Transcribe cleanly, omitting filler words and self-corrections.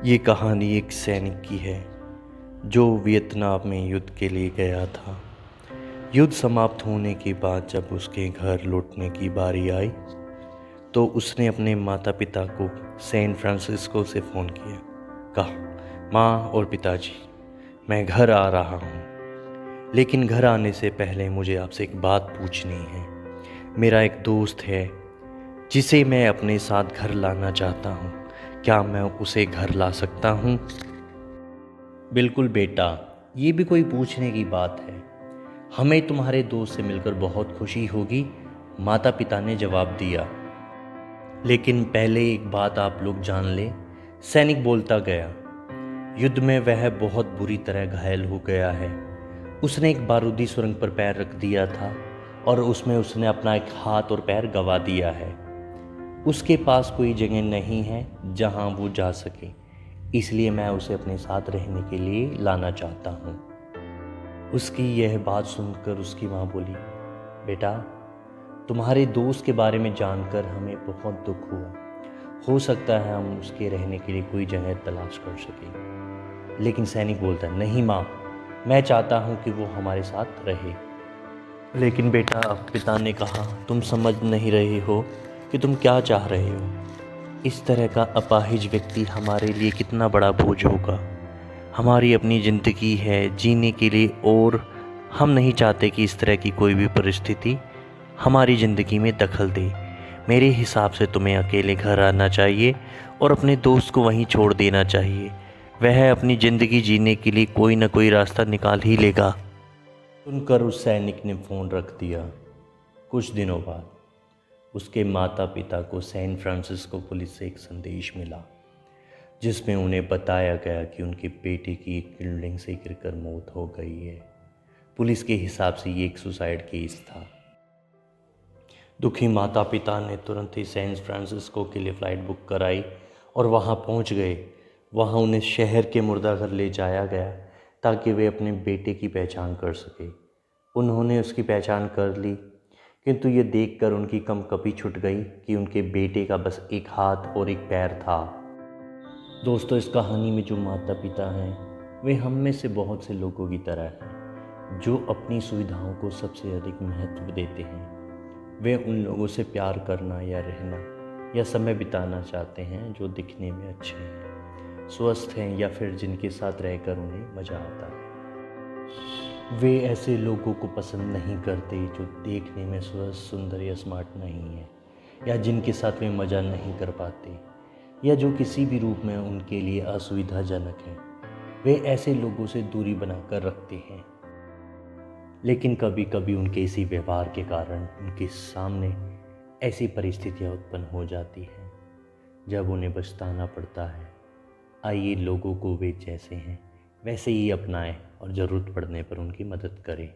ये कहानी एक सैनिक की है जो वियतनाम में युद्ध के लिए गया था। युद्ध समाप्त होने के बाद जब उसके घर लौटने की बारी आई तो उसने अपने माता पिता को सैन फ्रांसिस्को से फ़ोन किया। कहा, माँ और पिताजी, मैं घर आ रहा हूँ, लेकिन घर आने से पहले मुझे आपसे एक बात पूछनी है। मेरा एक दोस्त है जिसे मैं अपने साथ घर लाना चाहता हूँ। क्या मैं उसे घर ला सकता हूँ? बिल्कुल बेटा, ये भी कोई पूछने की बात है। हमें तुम्हारे दोस्त से मिलकर बहुत खुशी होगी, माता पिता ने जवाब दिया। लेकिन पहले एक बात आप लोग जान लें, सैनिक बोलता गया। युद्ध में वह बहुत बुरी तरह घायल हो गया है। उसने एक बारूदी सुरंग पर पैर रख दिया था और उसमें उसने अपना एक हाथ और पैर गंवा दिया है। उसके पास कोई जगह नहीं है जहां वो जा सके, इसलिए मैं उसे अपने साथ रहने के लिए लाना चाहता हूँ। उसकी यह बात सुनकर उसकी माँ बोली, बेटा, तुम्हारे दोस्त के बारे में जानकर हमें बहुत दुख हुआ। हो सकता है हम उसके रहने के लिए कोई जगह तलाश कर सकें। लेकिन सैनिक बोलता है, नहीं माँ, मैं चाहता हूँ कि वो हमारे साथ रहे। लेकिन बेटा, पिता ने कहा, तुम समझ नहीं रहे हो कि तुम क्या चाह रहे हो। इस तरह का अपाहिज व्यक्ति हमारे लिए कितना बड़ा बोझ होगा। हमारी अपनी ज़िंदगी है जीने के लिए और हम नहीं चाहते कि इस तरह की कोई भी परिस्थिति हमारी ज़िंदगी में दखल दे। मेरे हिसाब से तुम्हें अकेले घर आना चाहिए और अपने दोस्त को वहीं छोड़ देना चाहिए। वह अपनी ज़िंदगी जीने के लिए कोई ना कोई रास्ता निकाल ही लेगा। सुनकर उस सैनिक ने फ़ोन रख दिया। कुछ दिनों बाद उसके माता पिता को सैन फ्रांसिस्को पुलिस से एक संदेश मिला जिसमें उन्हें बताया गया कि उनके बेटे की एक बिल्डिंग से गिरकर मौत हो गई है। पुलिस के हिसाब से ये एक सुसाइड केस था। दुखी माता पिता ने तुरंत ही सैन फ्रांसिस्को के लिए फ़्लाइट बुक कराई और वहाँ पहुँच गए। वहाँ उन्हें शहर के मुर्दाघर ले जाया गया ताकि वे अपने बेटे की पहचान कर सके। उन्होंने उसकी पहचान कर ली, किंतु ये देखकर उनकी कँपकपी छूट गई कि उनके बेटे का बस एक हाथ और एक पैर था। दोस्तों, इस कहानी में जो माता पिता हैं वे हम में से बहुत से लोगों की तरह हैं जो अपनी सुविधाओं को सबसे अधिक महत्व देते हैं। वे उन लोगों से प्यार करना या रहना या समय बिताना चाहते हैं जो दिखने में अच्छे हैं, स्वस्थ हैं या फिर जिनके साथ रहकर उन्हें मज़ा आता है। वे ऐसे लोगों को पसंद नहीं करते जो देखने में स्वस्थ, सुंदर या स्मार्ट नहीं है, या जिनके साथ वे मज़ा नहीं कर पाते, या जो किसी भी रूप में उनके लिए असुविधाजनक है। वे ऐसे लोगों से दूरी बनाकर रखते हैं। लेकिन कभी कभी उनके इसी व्यवहार के कारण उनके सामने ऐसी परिस्थितियां उत्पन्न हो जाती हैं जब उन्हें पछताना पड़ता है। आइए लोगों को वे जैसे हैं वैसे ही अपनाएं और ज़रूरत पड़ने पर उनकी मदद करें।